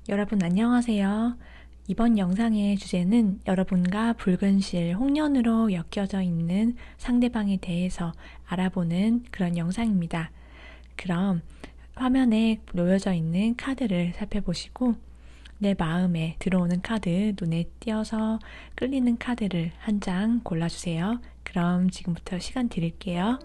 여러분 안녕하세요. 이번 영상의 주제는 여러분과 붉은 실, 홍련으로 엮여져 있는 상대방에 대해서 알아보는 그런 영상입니다. 그럼 화면에 놓여져 있는 카드를 살펴보시고 내 마음에 들어오는 카드, 눈에 띄어서 끌리는 카드를 한 장 골라주세요. 그럼 지금부터 시간 드릴게요.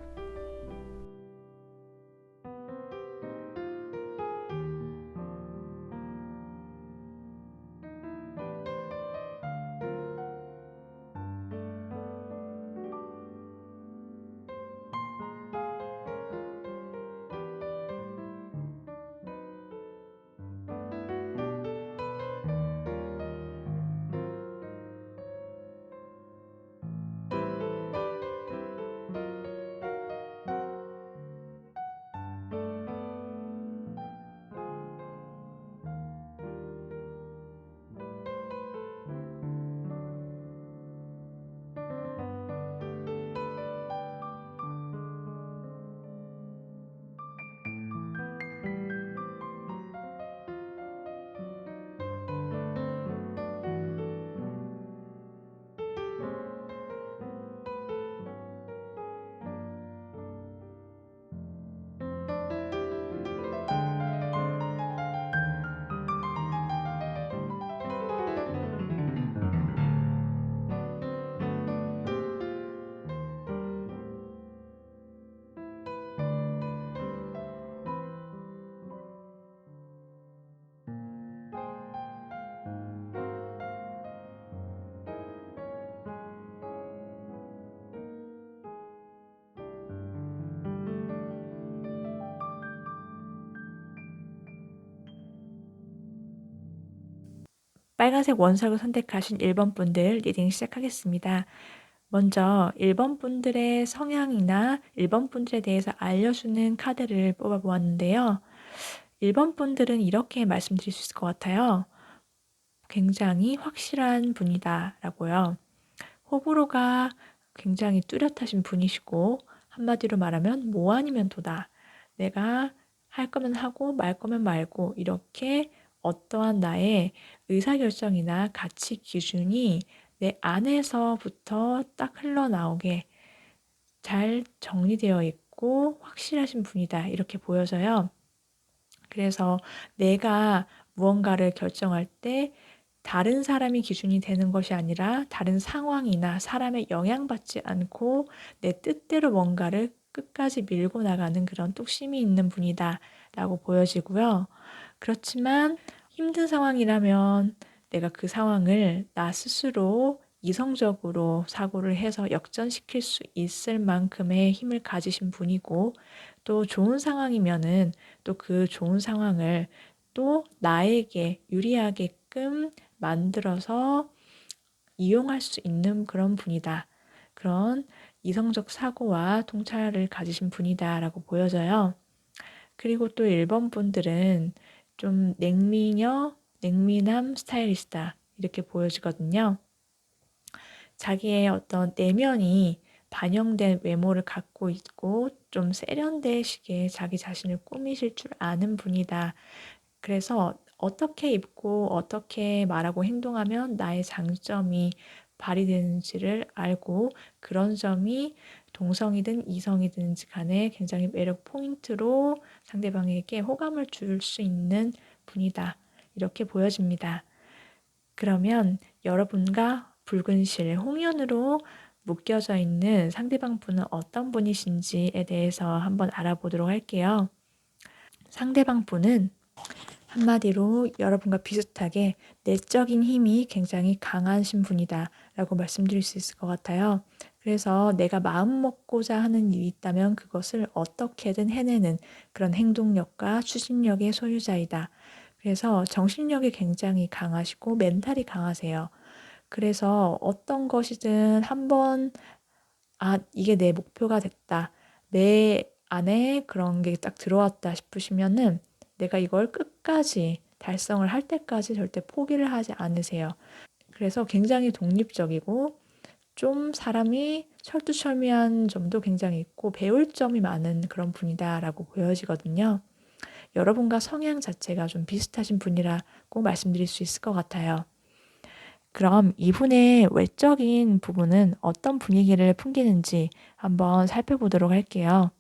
빨간색 원석을 선택하신 1번 분들 리딩 시작하겠습니다. 먼저 1번 분들의 성향이나 1번 분들에 대해서 알려주는 카드를 뽑아보았는데요. 1번 분들은 이렇게 말씀드릴 수 있을 것 같아요. 굉장히 확실한 분이다 라고요. 호불호가 굉장히 뚜렷하신 분이시고 한마디로 말하면 뭐 아니면 도다. 내가 할 거면 하고 말 거면 말고 이렇게 어떠한 나의 의사결정이나 가치 기준이 내 안에서부터 딱 흘러나오게 잘 정리되어 있고 확실하신 분이다 이렇게 보여져요. 그래서 내가 무언가를 결정할 때 다른 사람이 기준이 되는 것이 아니라 다른 상황이나 사람에 영향받지 않고 내 뜻대로 뭔가를 끝까지 밀고 나가는 그런 뚝심이 있는 분이다 라고 보여지고요. 그렇지만 힘든 상황이라면 내가 그 상황을 나 스스로 이성적으로 사고를 해서 역전시킬 수 있을 만큼의 힘을 가지신 분이고 또 좋은 상황이면은 또 그 좋은 상황을 또 나에게 유리하게끔 만들어서 이용할 수 있는 그런 분이다. 그런 이성적 사고와 통찰을 가지신 분이다라고 보여져요. 그리고 또 1번 분들은 좀 냉미남 스타일리스트다. 이렇게 보여지거든요. 자기의 어떤 내면이 반영된 외모를 갖고 있고 좀 세련되시게 자기 자신을 꾸미실 줄 아는 분이다. 그래서 어떻게 입고 어떻게 말하고 행동하면 나의 장점이 발휘되는지를 알고 그런 점이 동성이든 이성이든지 간에 굉장히 매력 포인트로 상대방에게 호감을 줄 수 있는 분이다. 이렇게 보여집니다. 그러면 여러분과 붉은 실, 홍연으로 묶여져 있는 상대방 분은 어떤 분이신지에 대해서 한번 알아보도록 할게요. 상대방 분은 한마디로 여러분과 비슷하게 내적인 힘이 굉장히 강하신 분이다 라고 말씀드릴 수 있을 것 같아요. 그래서 내가 마음 먹고자 하는 일이 있다면 그것을 어떻게든 해내는 그런 행동력과 추진력의 소유자이다. 그래서 정신력이 굉장히 강하시고 멘탈이 강하세요. 그래서 어떤 것이든 한번 이게 내 목표가 됐다. 내 안에 그런 게 딱 들어왔다 싶으시면은 내가 이걸 끝까지 달성을 할 때까지 절대 포기를 하지 않으세요. 그래서 굉장히 독립적이고 좀 사람이 철두철미한 점도 굉장히 있고 배울 점이 많은 그런 분이다라고 보여지거든요. 여러분과 성향 자체가 좀 비슷하신 분이라고 말씀드릴 수 있을 것 같아요. 그럼 이분의 외적인 부분은 어떤 분위기를 풍기는지 한번 살펴보도록 할게요.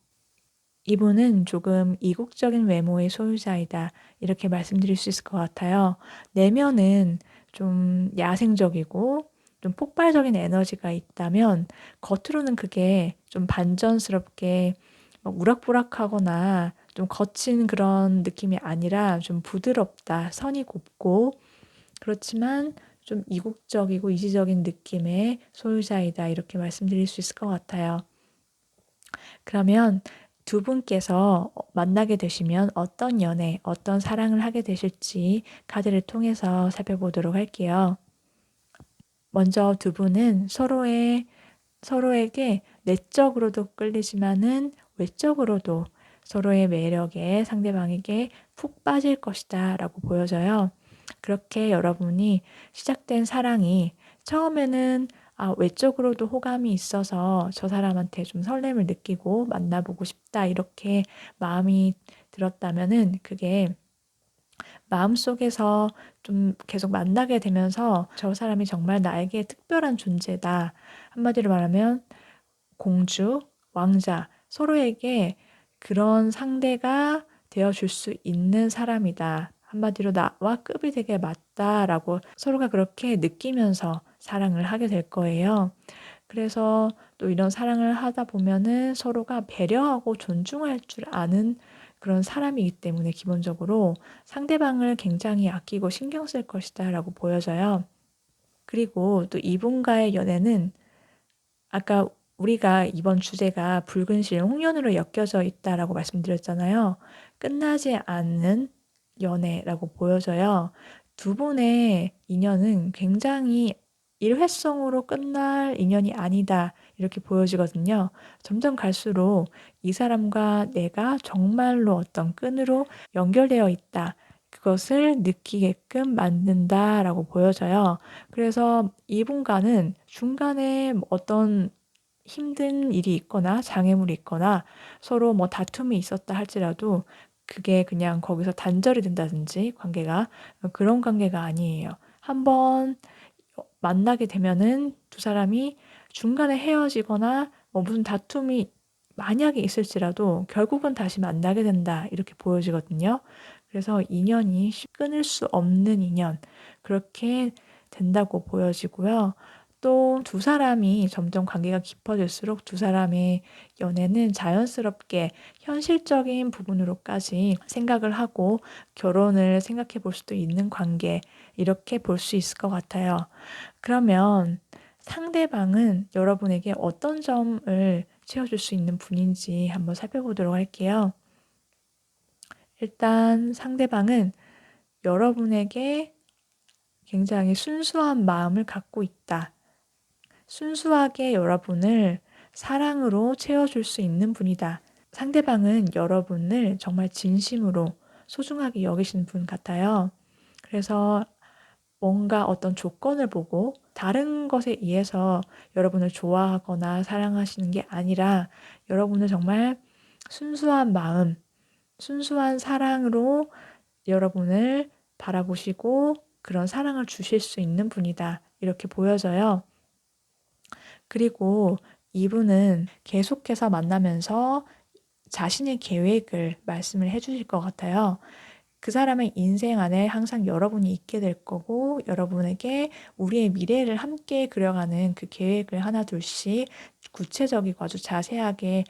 이분은 조금 이국적인 외모의 소유자이다. 이렇게 말씀드릴 수 있을 것 같아요. 내면은 좀 야생적이고 좀 폭발적인 에너지가 있다면 겉으로는 그게 좀 반전스럽게 막 우락부락하거나 좀 거친 그런 느낌이 아니라 좀 부드럽다, 선이 곱고 그렇지만 좀 이국적이고 이지적인 느낌의 소유자이다. 이렇게 말씀드릴 수 있을 것 같아요. 그러면 두 분께서 만나게 되시면 어떤 연애, 어떤 사랑을 하게 되실지 카드를 통해서 살펴보도록 할게요. 먼저 두 분은 서로에게 내적으로도 끌리지만은 외적으로도 서로의 매력에 상대방에게 푹 빠질 것이다 라고 보여져요. 그렇게 여러분이 시작된 사랑이 처음에는 외적으로도 호감이 있어서 저 사람한테 좀 설렘을 느끼고 만나보고 싶다 이렇게 마음이 들었다면은 그게 마음속에서 좀 계속 만나게 되면서 저 사람이 정말 나에게 특별한 존재다. 한마디로 말하면 공주, 왕자, 서로에게 그런 상대가 되어줄 수 있는 사람이다. 한마디로 나와 급이 되게 맞다라고 서로가 그렇게 느끼면서 사랑을 하게 될 거예요. 그래서 또 이런 사랑을 하다 보면은 서로가 배려하고 존중할 줄 아는 그런 사람이기 때문에 기본적으로 상대방을 굉장히 아끼고 신경 쓸 것이다라고 보여져요. 그리고 또 이분과의 연애는 아까 우리가 이번 주제가 붉은 실 홍련으로 엮여져 있다라고 말씀드렸잖아요. 끝나지 않는 연애라고 보여져요. 두 분의 인연은 굉장히 일회성으로 끝날 인연이 아니다. 이렇게 보여지거든요. 점점 갈수록 이 사람과 내가 정말로 어떤 끈으로 연결되어 있다. 그것을 느끼게끔 만든다라고 보여져요. 그래서 이분과는 중간에 어떤 힘든 일이 있거나 장애물이 있거나 서로 뭐 다툼이 있었다 할지라도 그게 그냥 거기서 단절이 된다든지 관계가 그런 관계가 아니에요. 한번 만나게 되면은 두 사람이 중간에 헤어지거나 뭐 무슨 다툼이 만약에 있을지라도 결국은 다시 만나게 된다 이렇게 보여지거든요. 그래서 인연이 끊을 수 없는 인연 그렇게 된다고 보여지고요. 또 두 사람이 점점 관계가 깊어질수록 두 사람의 연애는 자연스럽게 현실적인 부분으로까지 생각을 하고 결혼을 생각해 볼 수도 있는 관계 이렇게 볼 수 있을 것 같아요. 그러면 상대방은 여러분에게 어떤 점을 채워줄 수 있는 분인지 한번 살펴보도록 할게요. 일단 상대방은 여러분에게 굉장히 순수한 마음을 갖고 있다. 순수하게 여러분을 사랑으로 채워줄 수 있는 분이다. 상대방은 여러분을 정말 진심으로 소중하게 여기시는 분 같아요. 그래서 뭔가 어떤 조건을 보고 다른 것에 의해서 여러분을 좋아하거나 사랑하시는 게 아니라 여러분을 정말 순수한 마음, 순수한 사랑으로 여러분을 바라보시고 그런 사랑을 주실 수 있는 분이다. 이렇게 보여져요. 그리고 이분은 계속해서 만나면서 자신의 계획을 말씀을 해주실 것 같아요. 그 사람의 인생 안에 항상 여러분이 있게 될 거고 여러분에게 우리의 미래를 함께 그려가는 그 계획을 하나 둘씩 구체적이고 아주 자세하게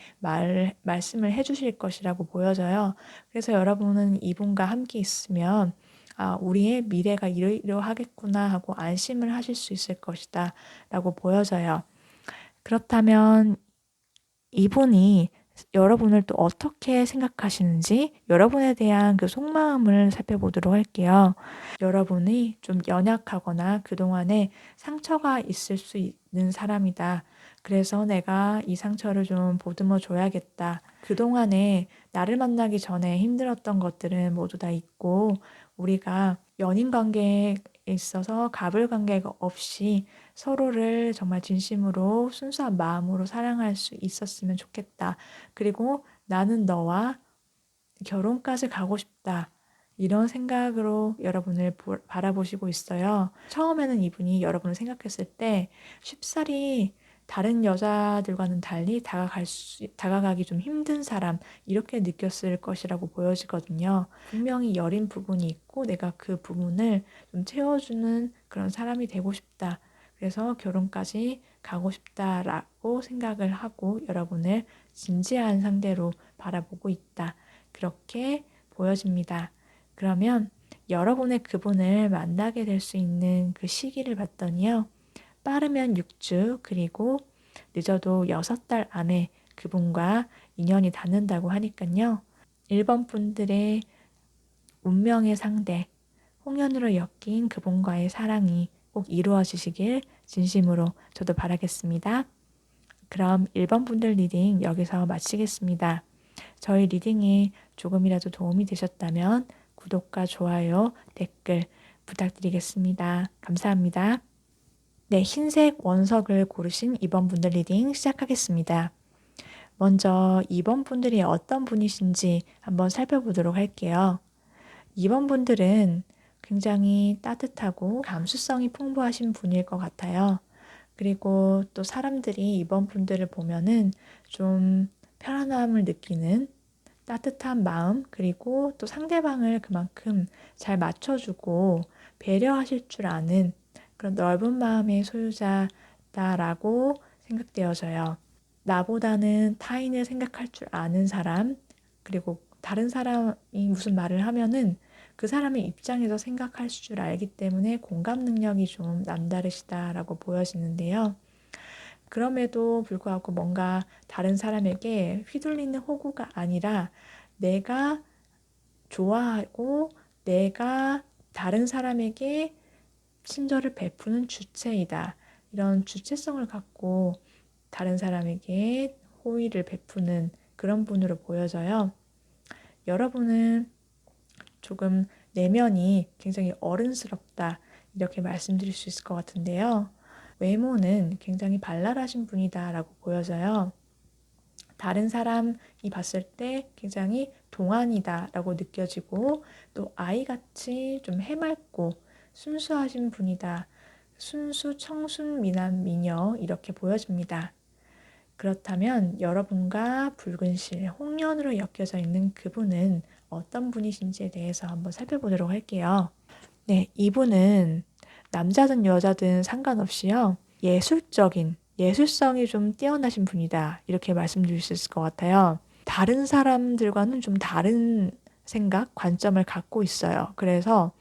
말씀을 해주실 것이라고 보여져요. 그래서 여러분은 이분과 함께 있으면 우리의 미래가 이러이러하겠구나 하고 안심을 하실 수 있을 것이다 라고 보여져요. 그렇다면 이분이 여러분을 또 어떻게 생각하시는지 여러분에 대한 그 속마음을 살펴보도록 할게요. 여러분이 좀 연약하거나 그동안에 상처가 있을 수 있는 사람이다. 그래서 내가 이 상처를 좀 보듬어 줘야겠다. 그동안에 나를 만나기 전에 힘들었던 것들은 모두 다 있고 우리가 연인 관계에 있어서 갑을 관계가 없이 서로를 정말 진심으로 순수한 마음으로 사랑할 수 있었으면 좋겠다. 그리고 나는 너와 결혼까지 가고 싶다. 이런 생각으로 여러분을 바라보시고 있어요. 처음에는 이분이 여러분을 생각했을 때 쉽사리 다른 여자들과는 달리 다가가기 좀 힘든 사람, 이렇게 느꼈을 것이라고 보여지거든요. 분명히 여린 부분이 있고 내가 그 부분을 좀 채워주는 그런 사람이 되고 싶다. 그래서 결혼까지 가고 싶다라고 생각을 하고 여러분을 진지한 상대로 바라보고 있다. 그렇게 보여집니다. 그러면 여러분의 그분을 만나게 될 수 있는 그 시기를 봤더니요. 빠르면 6주, 그리고 늦어도 6달 안에 그분과 인연이 닿는다고 하니까요. 1번 분들의 운명의 상대, 홍련으로 엮인 그분과의 사랑이 꼭 이루어지시길 진심으로 저도 바라겠습니다. 그럼 1번 분들 리딩 여기서 마치겠습니다. 저희 리딩이 조금이라도 도움이 되셨다면 구독과 좋아요, 댓글 부탁드리겠습니다. 감사합니다. 네, 흰색 원석을 고르신 2번 분들 리딩 시작하겠습니다. 먼저 2번 분들이 어떤 분이신지 한번 살펴보도록 할게요. 2번 분들은 굉장히 따뜻하고 감수성이 풍부하신 분일 것 같아요. 그리고 또 사람들이 2번 분들을 보면은 좀 편안함을 느끼는 따뜻한 마음, 그리고 또 상대방을 그만큼 잘 맞춰주고 배려하실 줄 아는 그런 넓은 마음의 소유자다라고 생각되어져요. 나보다는 타인을 생각할 줄 아는 사람, 그리고 다른 사람이 무슨 말을 하면은 그 사람의 입장에서 생각할 줄 알기 때문에 공감 능력이 좀 남다르시다라고 보여지는데요. 그럼에도 불구하고 뭔가 다른 사람에게 휘둘리는 호구가 아니라 내가 좋아하고 내가 다른 사람에게 친절을 베푸는 주체이다. 이런 주체성을 갖고 다른 사람에게 호의를 베푸는 그런 분으로 보여져요. 여러분은 조금 내면이 굉장히 어른스럽다. 이렇게 말씀드릴 수 있을 것 같은데요. 외모는 굉장히 발랄하신 분이다라고 보여져요. 다른 사람이 봤을 때 굉장히 동안이다라고 느껴지고 또 아이같이 좀 해맑고 순수하신 분이다. 순수, 청순, 미남, 미녀 이렇게 보여집니다. 그렇다면 여러분과 붉은 실, 홍련으로 엮여져 있는 그분은 어떤 분이신지에 대해서 한번 살펴보도록 할게요. 네, 이분은 남자든 여자든 상관없이요. 예술성이 좀 뛰어나신 분이다. 이렇게 말씀드릴 수 있을 것 같아요. 다른 사람들과는 좀 다른 생각, 관점을 갖고 있어요. 그래서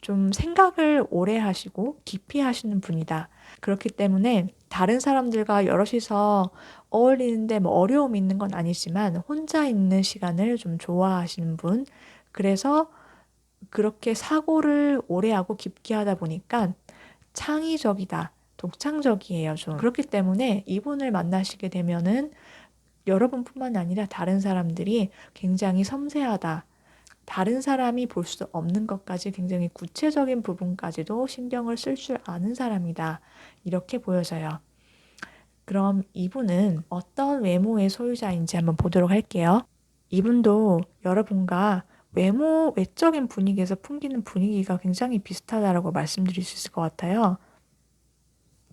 좀 생각을 오래 하시고 깊이 하시는 분이다. 그렇기 때문에 다른 사람들과 여럿이서 어울리는데 뭐 어려움이 있는 건 아니지만 혼자 있는 시간을 좀 좋아하시는 분. 그래서 그렇게 사고를 오래 하고 깊게 하다 보니까 창의적이다. 독창적이에요, 좀. 그렇기 때문에 이분을 만나시게 되면은 여러분뿐만 아니라 다른 사람들이 굉장히 섬세하다. 다른 사람이 볼 수 없는 것까지 굉장히 구체적인 부분까지도 신경을 쓸 줄 아는 사람이다. 이렇게 보여져요. 그럼 이분은 어떤 외모의 소유자인지 한번 보도록 할게요. 이분도 여러분과 외적인 분위기에서 풍기는 분위기가 굉장히 비슷하다라고 말씀드릴 수 있을 것 같아요.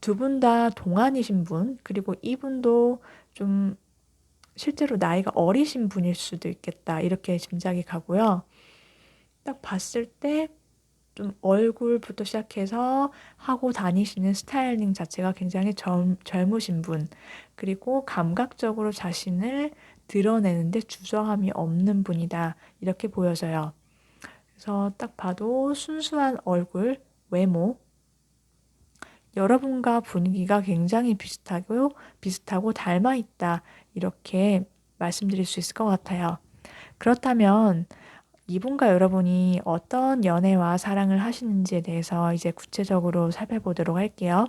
두 분 다 동안이신 분, 그리고 이분도 좀 실제로 나이가 어리신 분일 수도 있겠다. 이렇게 짐작이 가고요. 딱 봤을 때 좀 얼굴부터 시작해서 하고 다니시는 스타일링 자체가 굉장히 젊으신 분, 그리고 감각적으로 자신을 드러내는데 주저함이 없는 분이다. 이렇게 보여져요. 그래서 딱 봐도 순수한 얼굴, 외모, 여러분과 분위기가 굉장히 비슷하고 닮아 있다. 이렇게 말씀드릴 수 있을 것 같아요. 그렇다면 이분과 여러분이 어떤 연애와 사랑을 하시는지에 대해서 이제 구체적으로 살펴보도록 할게요.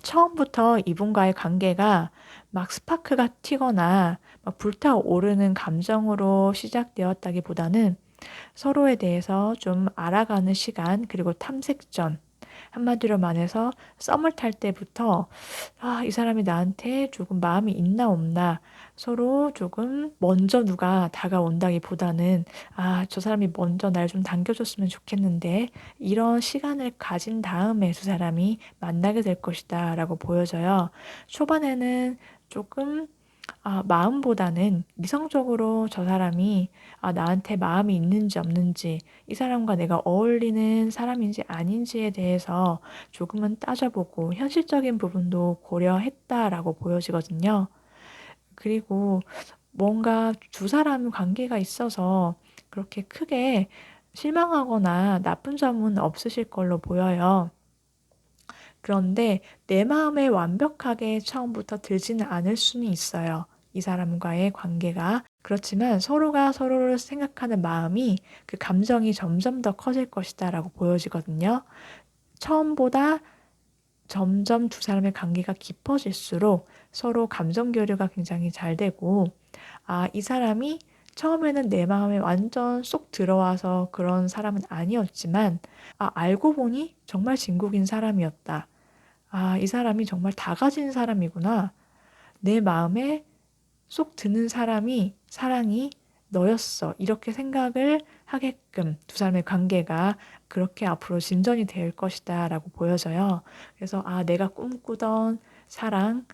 처음부터 이분과의 관계가 막 스파크가 튀거나 막 불타오르는 감정으로 시작되었다기보다는 서로에 대해서 좀 알아가는 시간, 그리고 탐색전, 한마디로 말해서 썸을 탈 때부터 이 사람이 나한테 조금 마음이 있나 없나 서로 조금 먼저 누가 다가온다기보다는 저 사람이 먼저 날 좀 당겨줬으면 좋겠는데 이런 시간을 가진 다음에 두 사람이 만나게 될 것이다 라고 보여져요. 초반에는 조금 마음보다는 이성적으로 저 사람이 나한테 마음이 있는지 없는지, 이 사람과 내가 어울리는 사람인지 아닌지에 대해서 조금은 따져보고 현실적인 부분도 고려했다라고 보여지거든요. 그리고 뭔가 두 사람 관계가 있어서 그렇게 크게 실망하거나 나쁜 점은 없으실 걸로 보여요. 그런데 내 마음에 완벽하게 처음부터 들지는 않을 수는 있어요. 이 사람과의 관계가. 그렇지만 서로가 서로를 생각하는 마음이 그 감정이 점점 더 커질 것이다라고 보여지거든요. 처음보다 점점 두 사람의 관계가 깊어질수록 서로 감정 교류가 굉장히 잘 되고, 이 사람이 처음에는 내 마음에 완전 쏙 들어와서 그런 사람은 아니었지만, 알고 보니 정말 진국인 사람이었다. 이 사람이 정말 다 가진 사람이구나. 내 마음에 쏙 드는 사랑이 너였어. 이렇게 생각을 하게끔 두 사람의 관계가 그렇게 앞으로 진전이 될 것이다 라고 보여져요. 그래서 내가 꿈꾸던 사랑,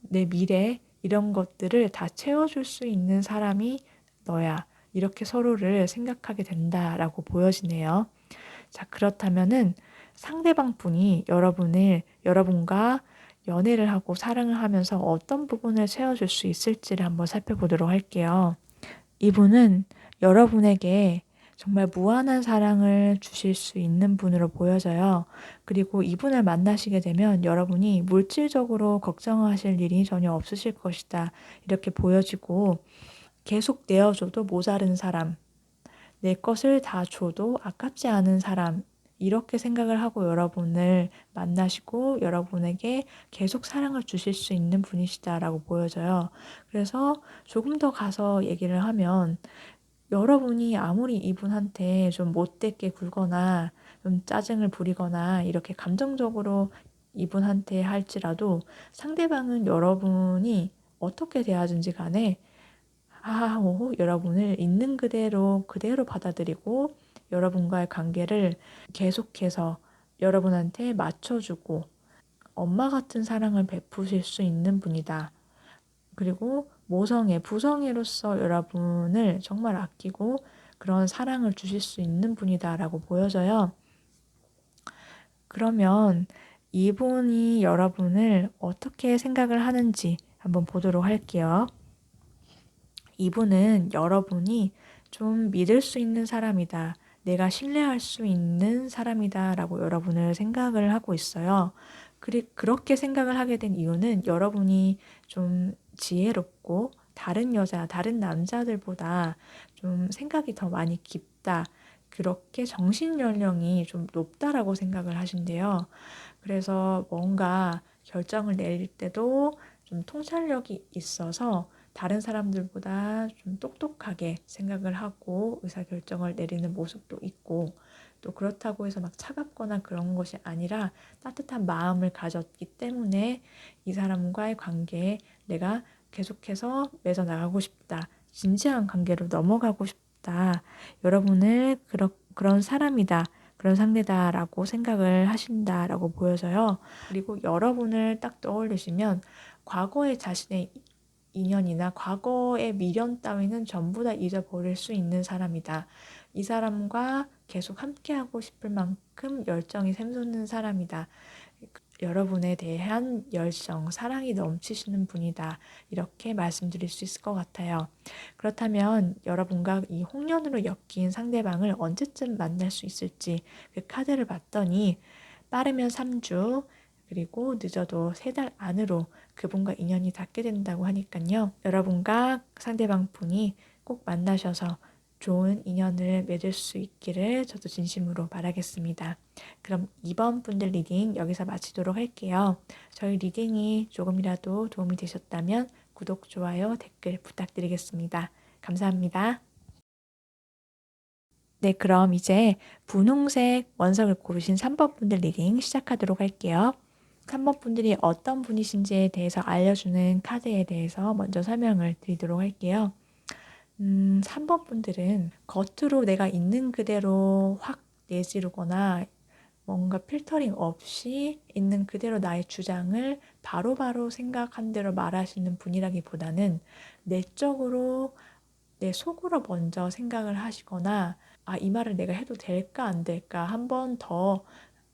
내 미래 이런 것들을 다 채워줄 수 있는 사람이 너야. 이렇게 서로를 생각하게 된다라고 보여지네요. 자, 그렇다면은 상대방 분이 여러분과 연애를 하고 사랑을 하면서 어떤 부분을 채워줄 수 있을지를 한번 살펴보도록 할게요. 이분은 여러분에게 정말 무한한 사랑을 주실 수 있는 분으로 보여져요. 그리고 이분을 만나시게 되면 여러분이 물질적으로 걱정하실 일이 전혀 없으실 것이다. 이렇게 보여지고 계속 내어줘도 모자른 사람, 내 것을 다 줘도 아깝지 않은 사람, 이렇게 생각을 하고 여러분을 만나시고 여러분에게 계속 사랑을 주실 수 있는 분이시다라고 보여져요. 그래서 조금 더 가서 얘기를 하면 여러분이 아무리 이분한테 좀 못되게 굴거나 좀 짜증을 부리거나 이렇게 감정적으로 이분한테 할지라도 상대방은 여러분이 어떻게 대하든지 간에 여러분을 있는 그대로 받아들이고 여러분과의 관계를 계속해서 여러분한테 맞춰주고 엄마 같은 사랑을 베푸실 수 있는 분이다. 그리고 부성애로서 여러분을 정말 아끼고 그런 사랑을 주실 수 있는 분이다라고 보여져요. 그러면 이분이 여러분을 어떻게 생각을 하는지 한번 보도록 할게요. 이분은 여러분이 좀 믿을 수 있는 사람이다. 내가 신뢰할 수 있는 사람이다. 라고 여러분을 생각을 하고 있어요. 그렇게 생각을 하게 된 이유는 여러분이 좀 지혜롭고 다른 남자들보다 좀 생각이 더 많이 깊다. 그렇게 정신 연령이 좀 높다라고 생각을 하신대요. 그래서 뭔가 결정을 내릴 때도 좀 통찰력이 있어서 다른 사람들보다 좀 똑똑하게 생각을 하고 의사결정을 내리는 모습도 있고 또 그렇다고 해서 막 차갑거나 그런 것이 아니라 따뜻한 마음을 가졌기 때문에 이 사람과의 관계에 내가 계속해서 맺어 나가고 싶다. 진지한 관계로 넘어가고 싶다. 여러분을 그런 사람이다. 그런 상대다라고 생각을 하신다라고 보여져요. 그리고 여러분을 딱 떠올리시면 과거의 자신의 인연이나 과거의 미련 따위는 전부 다 잊어버릴 수 있는 사람이다. 이 사람과 계속 함께하고 싶을 만큼 열정이 샘솟는 사람이다. 여러분에 대한 열정, 사랑이 넘치시는 분이다. 이렇게 말씀드릴 수 있을 것 같아요. 그렇다면 여러분과 이 홍련으로 엮인 상대방을 언제쯤 만날 수 있을지 그 카드를 봤더니 빠르면 3주, 그리고 늦어도 3달 안으로 그분과 인연이 닿게 된다고 하니까요. 여러분과 상대방 분이 꼭 만나셔서 좋은 인연을 맺을 수 있기를 저도 진심으로 바라겠습니다. 그럼 이번 분들 리딩 여기서 마치도록 할게요. 저희 리딩이 조금이라도 도움이 되셨다면 구독, 좋아요, 댓글 부탁드리겠습니다. 감사합니다. 네, 그럼 이제 분홍색 원석을 고르신 3번 분들 리딩 시작하도록 할게요. 3번 분들이 어떤 분이신지에 대해서 알려주는 카드에 대해서 먼저 설명을 드리도록 할게요. 3번 분들은 겉으로 내가 있는 그대로 확 내지르거나 뭔가 필터링 없이 있는 그대로 나의 주장을 바로바로 생각한 대로 말하시는 분이라기보다는 내적으로 내 속으로 먼저 생각을 하시거나 이 말을 내가 해도 될까 안 될까 한 번 더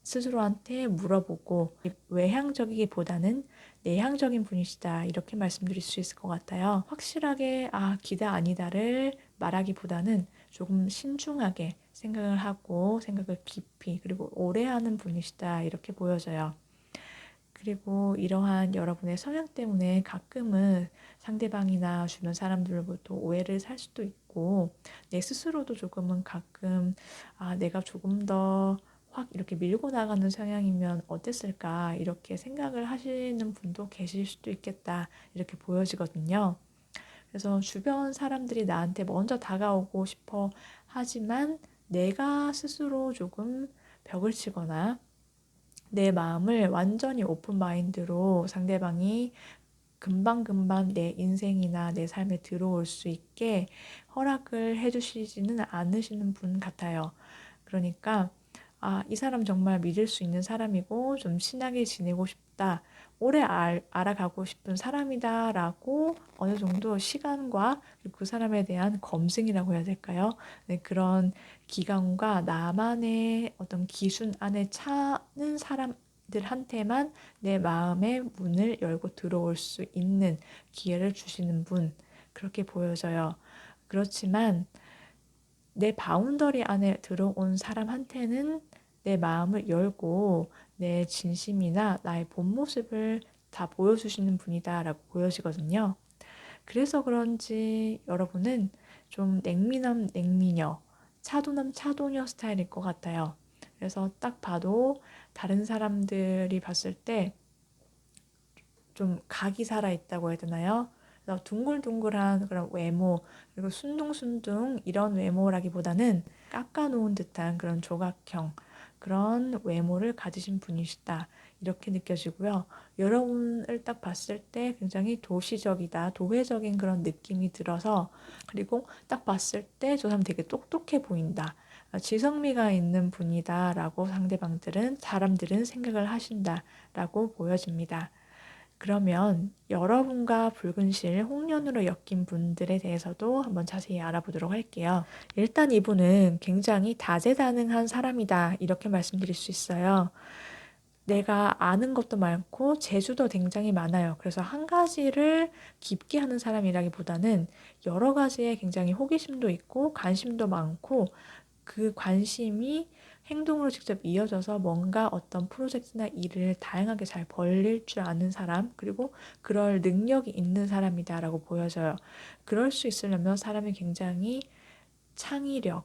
스스로한테 물어보고 외향적이기보다는 내향적인 분이시다 이렇게 말씀드릴 수 있을 것 같아요. 확실하게 기다 아니다를 말하기보다는 조금 신중하게 생각을 하고 생각을 깊이 그리고 오래 하는 분이시다 이렇게 보여져요. 그리고 이러한 여러분의 성향 때문에 가끔은 상대방이나 주변 사람들로부터 오해를 살 수도 있고 내 스스로도 조금은 가끔 내가 조금 더 확 이렇게 밀고 나가는 성향이면 어땠을까 이렇게 생각을 하시는 분도 계실 수도 있겠다 이렇게 보여지거든요. 그래서 주변 사람들이 나한테 먼저 다가오고 싶어 하지만 내가 스스로 조금 벽을 치거나 내 마음을 완전히 오픈 마인드로 상대방이 금방금방 내 인생이나 내 삶에 들어올 수 있게 허락을 해주시지는 않으시는 분 같아요. 그러니까 이 사람 정말 믿을 수 있는 사람이고 좀 친하게 지내고 싶다. 오래 알아가고 싶은 사람이다라고 어느 정도 시간과 그 사람에 대한 검증이라고 해야 될까요? 네, 그런 기간과 나만의 어떤 기준 안에 차는 사람들한테만 내 마음의 문을 열고 들어올 수 있는 기회를 주시는 분, 그렇게 보여져요. 그렇지만 내 바운더리 안에 들어온 사람한테는 내 마음을 열고 내 진심이나 나의 본 모습을 다 보여주시는 분이다라고 보여지거든요. 그래서 그런지 여러분은 좀 냉미남 냉미녀, 차도남 차도녀 스타일일 것 같아요. 그래서 딱 봐도 다른 사람들이 봤을 때 좀 각이 살아있다고 해야 되나요? 그래서 둥글둥글한 그런 외모, 그리고 순둥순둥 이런 외모라기보다는 깎아놓은 듯한 그런 조각형, 그런 외모를 가지신 분이시다. 이렇게 느껴지고요. 여러분을 딱 봤을 때 굉장히 도시적이다, 도회적인 그런 느낌이 들어서, 그리고 딱 봤을 때 저 사람 되게 똑똑해 보인다. 지성미가 있는 분이다라고 사람들은 생각을 하신다라고 보여집니다. 그러면 여러분과 붉은 실, 홍련으로 엮인 분들에 대해서도 한번 자세히 알아보도록 할게요. 일단 이분은 굉장히 다재다능한 사람이다. 이렇게 말씀드릴 수 있어요. 내가 아는 것도 많고 재주도 굉장히 많아요. 그래서 한 가지를 깊게 하는 사람이라기보다는 여러 가지에 굉장히 호기심도 있고 관심도 많고 그 관심이 행동으로 직접 이어져서 뭔가 어떤 프로젝트나 일을 다양하게 잘 벌릴 줄 아는 사람, 그리고 그럴 능력이 있는 사람이다라고 보여져요. 그럴 수 있으려면 사람이 굉장히 창의력,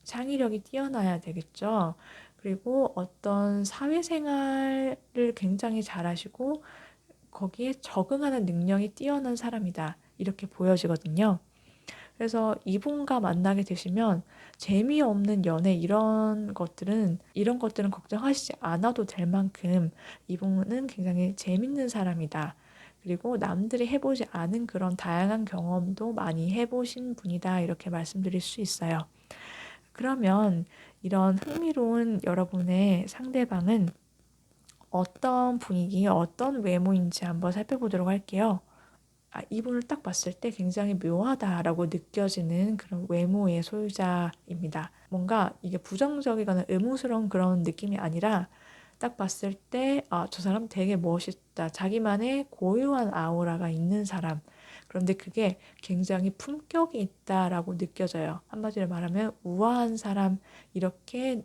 창의력이 뛰어나야 되겠죠. 그리고 어떤 사회생활을 굉장히 잘하시고 거기에 적응하는 능력이 뛰어난 사람이다. 이렇게 보여지거든요. 그래서 이분과 만나게 되시면 재미없는 연애 이런 것들은 걱정하시지 않아도 될 만큼 이분은 굉장히 재밌는 사람이다. 그리고 남들이 해보지 않은 그런 다양한 경험도 많이 해보신 분이다. 이렇게 말씀드릴 수 있어요. 그러면 이런 흥미로운 여러분의 상대방은 어떤 분위기, 어떤 외모인지 한번 살펴보도록 할게요. 이분을 딱 봤을 때 굉장히 묘하다라고 느껴지는 그런 외모의 소유자입니다. 뭔가 이게 부정적이거나 의무스러운 그런 느낌이 아니라 딱 봤을 때, 저 사람 되게 멋있다. 자기만의 고유한 아우라가 있는 사람. 그런데 그게 굉장히 품격이 있다라고 느껴져요. 한마디로 말하면 우아한 사람, 이렇게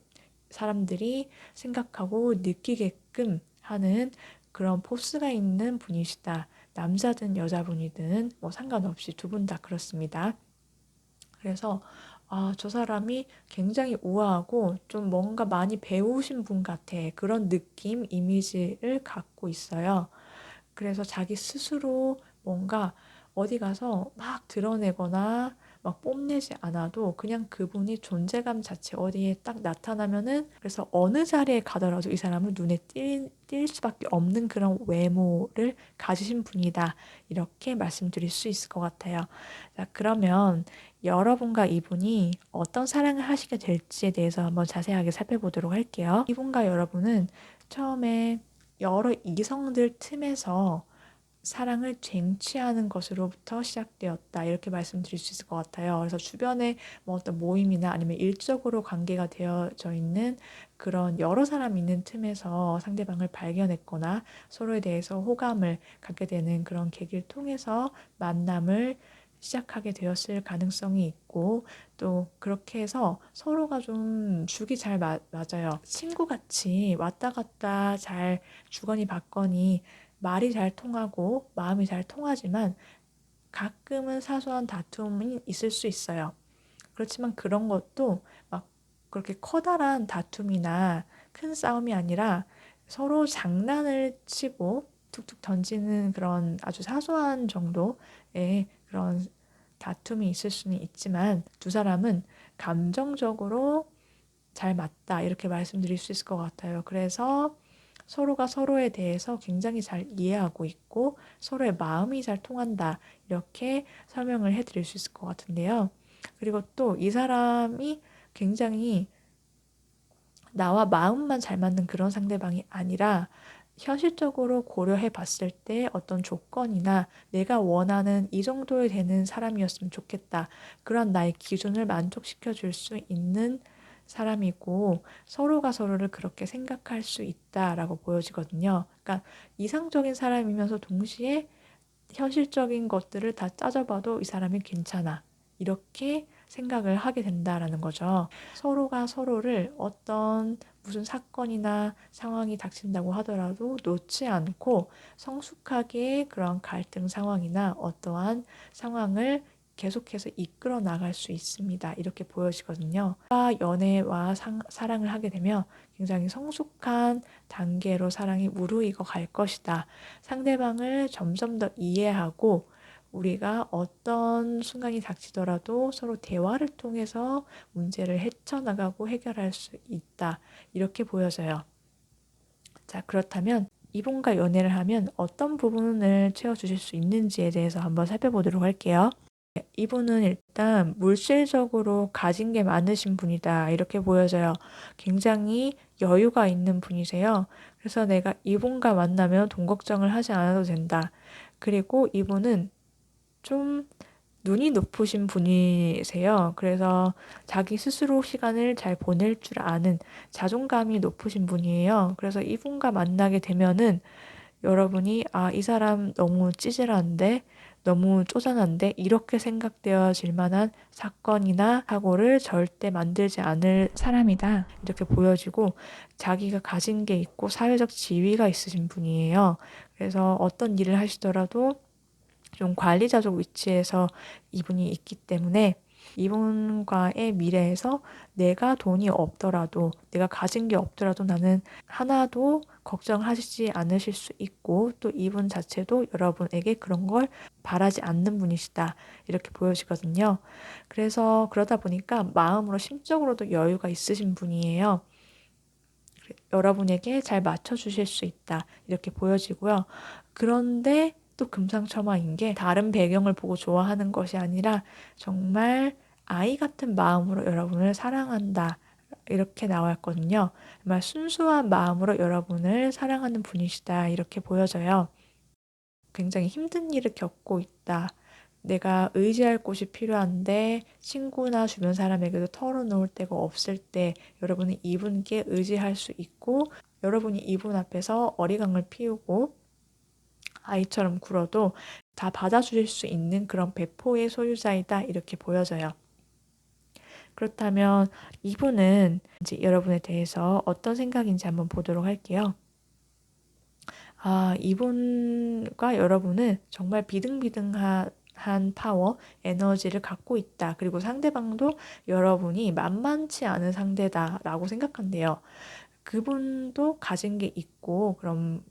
사람들이 생각하고 느끼게끔 하는 그런 포스가 있는 분이시다. 남자든 여자분이든 뭐 상관없이 두 분 다 그렇습니다. 그래서 저 사람이 굉장히 우아하고 좀 뭔가 많이 배우신 분 같아. 그런 느낌, 이미지를 갖고 있어요. 그래서 자기 스스로 뭔가 어디 가서 막 드러내거나 막 뽐내지 않아도 그냥 그분이 존재감 자체 어디에 딱 나타나면은 그래서 어느 자리에 가더라도 이 사람은 눈에 띌 수밖에 없는 그런 외모를 가지신 분이다. 이렇게 말씀드릴 수 있을 것 같아요. 자, 그러면 여러분과 이분이 어떤 사랑을 하시게 될지에 대해서 한번 자세하게 살펴보도록 할게요. 이분과 여러분은 처음에 여러 이성들 틈에서 사랑을 쟁취하는 것으로부터 시작되었다. 이렇게 말씀드릴 수 있을 것 같아요. 그래서 주변에 뭐 어떤 모임이나 아니면 일적으로 관계가 되어져 있는 그런 여러 사람 있는 틈에서 상대방을 발견했거나 서로에 대해서 호감을 갖게 되는 그런 계기를 통해서 만남을 시작하게 되었을 가능성이 있고 또 그렇게 해서 서로가 좀 죽이 잘 맞아요. 친구같이 왔다 갔다 잘 주거니 받거니 말이 잘 통하고 마음이 잘 통하지만 가끔은 사소한 다툼이 있을 수 있어요. 그렇지만 그런 것도 막 그렇게 커다란 다툼이나 큰 싸움이 아니라 서로 장난을 치고 툭툭 던지는 그런 아주 사소한 정도의 그런 다툼이 있을 수는 있지만 두 사람은 감정적으로 잘 맞다 이렇게 말씀드릴 수 있을 것 같아요. 그래서 서로가 서로에 대해서 굉장히 잘 이해하고 있고 서로의 마음이 잘 통한다 이렇게 설명을 해드릴 수 있을 것 같은데요. 그리고 또 이 사람이 굉장히 나와 마음만 잘 맞는 그런 상대방이 아니라 현실적으로 고려해 봤을 때 어떤 조건이나 내가 원하는 이 정도에 되는 사람이었으면 좋겠다. 그런 나의 기준을 만족시켜 줄 수 있는 사람이고 서로가 서로를 그렇게 생각할 수 있다라고 보여지거든요. 그러니까 이상적인 사람이면서 동시에 현실적인 것들을 다 따져봐도 이 사람이 괜찮아. 이렇게 생각을 하게 된다라는 거죠. 서로가 서로를 어떤 무슨 사건이나 상황이 닥친다고 하더라도 놓지 않고 성숙하게 그런 갈등 상황이나 어떠한 상황을 계속해서 이끌어 나갈 수 있습니다. 이렇게 보여지거든요. 연애와 사랑을 하게 되면 굉장히 성숙한 단계로 사랑이 무르익어 갈 것이다. 상대방을 점점 더 이해하고 우리가 어떤 순간이 닥치더라도 서로 대화를 통해서 문제를 헤쳐나가고 해결할 수 있다. 이렇게 보여져요. 자, 그렇다면 이분과 연애를 하면 어떤 부분을 채워주실 수 있는지에 대해서 한번 살펴보도록 할게요. 이분은 일단 물질적으로 가진 게 많으신 분이다. 이렇게 보여져요. 굉장히 여유가 있는 분이세요. 그래서 내가 이분과 만나면 돈 걱정을 하지 않아도 된다. 그리고 이분은 좀 눈이 높으신 분이세요. 그래서 자기 스스로 시간을 잘 보낼 줄 아는 자존감이 높으신 분이에요. 그래서 이분과 만나게 되면은 여러분이 이 사람 너무 찌질한데 너무 쪼잔한데 이렇게 생각되어질 만한 사건이나 사고를 절대 만들지 않을 사람이다. 이렇게 보여지고 자기가 가진 게 있고 사회적 지위가 있으신 분이에요. 그래서 어떤 일을 하시더라도 좀 관리자적 위치에서 이분이 있기 때문에 이분과의 미래에서 내가 돈이 없더라도 내가 가진 게 없더라도 나는 하나도 걱정하시지 않으실 수 있고 또 이분 자체도 여러분에게 그런 걸 바라지 않는 분이시다 이렇게 보여지거든요. 그래서 그러다 보니까 마음으로 심적으로도 여유가 있으신 분이에요. 여러분에게 잘 맞춰주실 수 있다 이렇게 보여지고요. 그런데 또 금상첨화인 게 다른 배경을 보고 좋아하는 것이 아니라 정말 아이 같은 마음으로 여러분을 사랑한다. 이렇게 나왔거든요. 정말 순수한 마음으로 여러분을 사랑하는 분이시다. 이렇게 보여져요. 굉장히 힘든 일을 겪고 있다. 내가 의지할 곳이 필요한데 친구나 주변 사람에게도 털어놓을 데가 없을 때 여러분은 이분께 의지할 수 있고 여러분이 이분 앞에서 어리광을 피우고 아이처럼 굴어도 다 받아주실 수 있는 그런 배포의 소유자이다 이렇게 보여져요. 그렇다면 이분은 이제 여러분에 대해서 어떤 생각인지 한번 보도록 할게요. 이분과 여러분은 정말 비등비등한 파워, 에너지를 갖고 있다. 그리고 상대방도 여러분이 만만치 않은 상대다라고 생각한대요. 그분도 가진 게 있고 그럼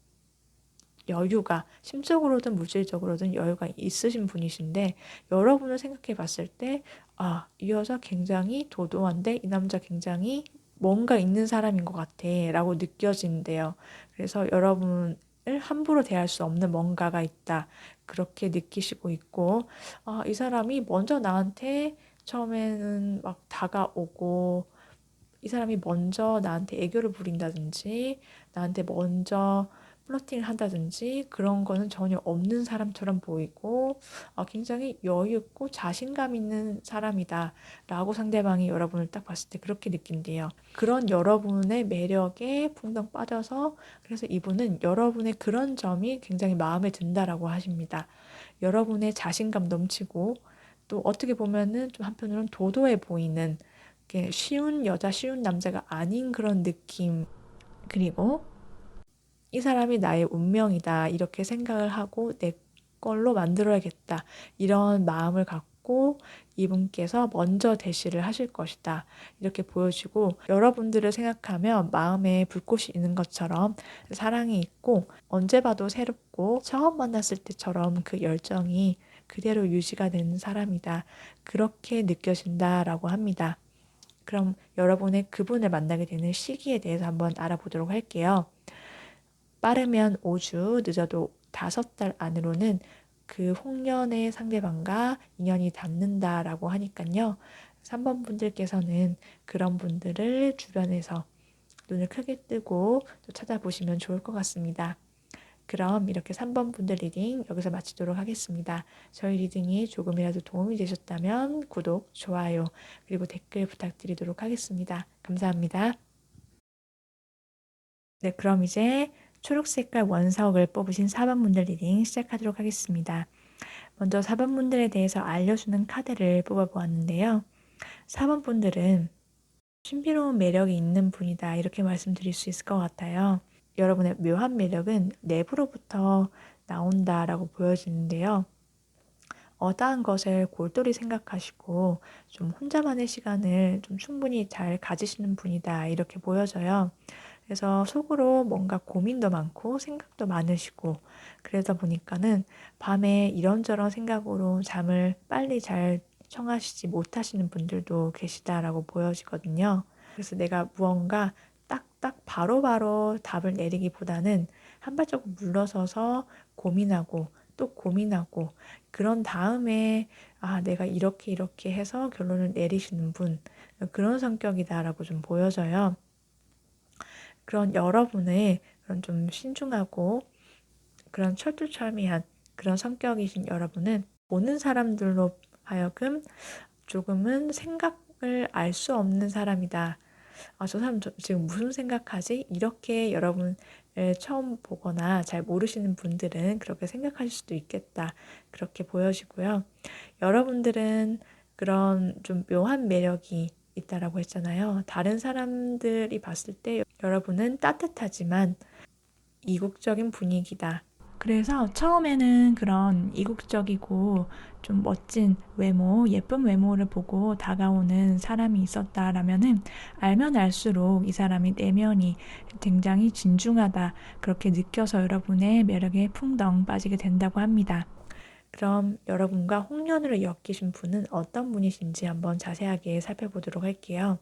여유가 심적으로든 물질적으로든 여유가 있으신 분이신데 여러분을 생각해 봤을 때 이 여자 굉장히 도도한데 이 남자 굉장히 뭔가 있는 사람인 것 같아 라고 느껴진대요. 그래서 여러분을 함부로 대할 수 없는 뭔가가 있다. 그렇게 느끼시고 있고 이 사람이 먼저 나한테 처음에는 막 다가오고 이 사람이 먼저 나한테 애교를 부린다든지 나한테 먼저 플러팅을 한다든지 그런 거는 전혀 없는 사람처럼 보이고 굉장히 여유 있고 자신감 있는 사람이다 라고 상대방이 여러분을 딱 봤을 때 그렇게 느낀대요. 그런 여러분의 매력에 풍덩 빠져서 그래서 이분은 여러분의 그런 점이 굉장히 마음에 든다라고 하십니다. 여러분의 자신감 넘치고 또 어떻게 보면은 좀 한편으로는 도도해 보이는 쉬운 여자, 쉬운 남자가 아닌 그런 느낌. 그리고 이 사람이 나의 운명이다. 이렇게 생각을 하고 내 걸로 만들어야겠다. 이런 마음을 갖고 이분께서 먼저 대시를 하실 것이다. 이렇게 보여지고 여러분들을 생각하면 마음에 불꽃이 있는 것처럼 사랑이 있고 언제 봐도 새롭고 처음 만났을 때처럼 그 열정이 그대로 유지가 되는 사람이다. 그렇게 느껴진다라고 합니다. 그럼 여러분의 그분을 만나게 되는 시기에 대해서 한번 알아보도록 할게요. 빠르면 5주, 늦어도 5달 안으로는 그 홍련의 상대방과 인연이 닿는다라고 하니까요. 3번 분들께서는 그런 분들을 주변에서 눈을 크게 뜨고 또 찾아보시면 좋을 것 같습니다. 그럼 이렇게 3번 분들 리딩 여기서 마치도록 하겠습니다. 저희 리딩이 조금이라도 도움이 되셨다면 구독, 좋아요, 그리고 댓글 부탁드리도록 하겠습니다. 감사합니다. 네, 그럼 이제 초록색깔 원석을 뽑으신 4번 분들 리딩 시작하도록 하겠습니다. 먼저 4번 분들에 대해서 알려주는 카드를 뽑아보았는데요. 4번 분들은 신비로운 매력이 있는 분이다 이렇게 말씀드릴 수 있을 것 같아요. 여러분의 묘한 매력은 내부로부터 나온다라고 보여지는데요. 어떠한 것을 골똘히 생각하시고 좀 혼자만의 시간을 좀 충분히 잘 가지시는 분이다 이렇게 보여져요. 그래서 속으로 뭔가 고민도 많고 생각도 많으시고 그러다 보니까는 밤에 이런저런 생각으로 잠을 빨리 잘 청하시지 못하시는 분들도 계시다라고 보여지거든요. 그래서 내가 무언가 딱딱 바로바로 답을 내리기보다는 한 발자국 물러서서 고민하고 또 고민하고 그런 다음에 내가 이렇게 이렇게 해서 결론을 내리시는 분 그런 성격이다라고 좀 보여져요. 그런 여러분의 그런 좀 신중하고 그런 철두철미한 그런 성격이신 여러분은 보는 사람들로 하여금 조금은 생각을 알 수 없는 사람이다. 저 사람 지금 무슨 생각하지? 이렇게 여러분을 처음 보거나 잘 모르시는 분들은 그렇게 생각하실 수도 있겠다. 그렇게 보여지고요. 여러분들은 그런 좀 묘한 매력이 있다라고 했잖아요. 다른 사람들이 봤을 때 여러분은 따뜻하지만 이국적인 분위기다. 그래서 처음에는 그런 이국적이고 좀 멋진 외모, 예쁜 외모를 보고 다가오는 사람이 있었다라면은 알면 알수록 이 사람의 내면이 굉장히 진중하다. 그렇게 느껴서 여러분의 매력에 풍덩 빠지게 된다고 합니다. 그럼 여러분과 홍련으로 엮이신 분은 어떤 분이신지 한번 자세하게 살펴보도록 할게요.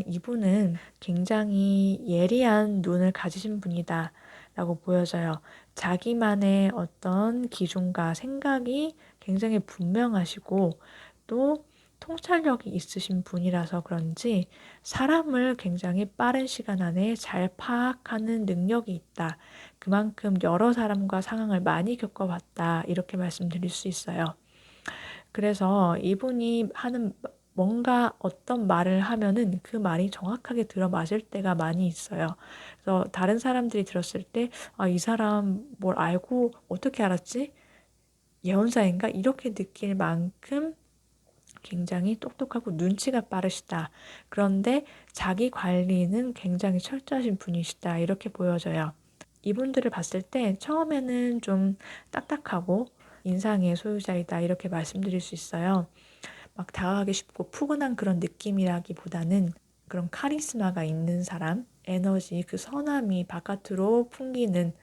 이분은 굉장히 예리한 눈을 가지신 분이다 라고 보여져요. 자기만의 어떤 기준과 생각이 굉장히 분명하시고 또 통찰력이 있으신 분이라서 그런지 사람을 굉장히 빠른 시간 안에 잘 파악하는 능력이 있다. 그만큼 여러 사람과 상황을 많이 겪어봤다. 이렇게 말씀드릴 수 있어요. 그래서 이분이 하는 뭔가 어떤 말을 하면은 그 말이 정확하게 들어맞을 때가 많이 있어요. 그래서 다른 사람들이 들었을 때, 이 사람 뭘 알고 어떻게 알았지? 예언자인가? 이렇게 느낄 만큼 굉장히 똑똑하고 눈치가 빠르시다. 그런데 자기 관리는 굉장히 철저하신 분이시다. 이렇게 보여져요. 이분들을 봤을 때 처음에는 좀 딱딱하고 인상의 소유자이다. 이렇게 말씀드릴 수 있어요. 막 다가가기 쉽고 푸근한 그런 느낌이라기보다는 그런 카리스마가 있는 사람, 에너지, 그 선함이 바깥으로 풍기는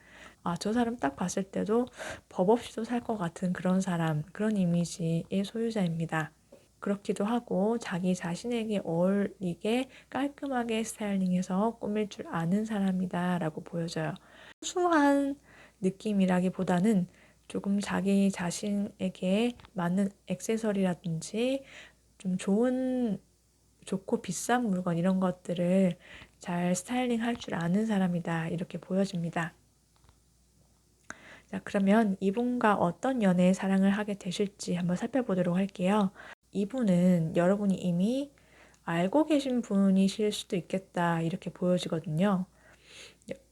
아, 저 사람 딱 봤을 때도 법 없이도 살 것 같은 그런 사람, 그런 이미지의 소유자입니다. 그렇기도 하고 자기 자신에게 어울리게 깔끔하게 스타일링해서 꾸밀 줄 아는 사람이다 라고 보여져요. 소소한 느낌이라기보다는 조금 자기 자신에게 맞는 액세서리라든지 좀 좋고 비싼 물건 이런 것들을 잘 스타일링 할 줄 아는 사람이다 이렇게 보여집니다. 자, 그러면 이분과 어떤 연애의 사랑을 하게 되실지 한번 살펴보도록 할게요. 이분은 여러분이 이미 알고 계신 분이실 수도 있겠다 이렇게 보여지거든요.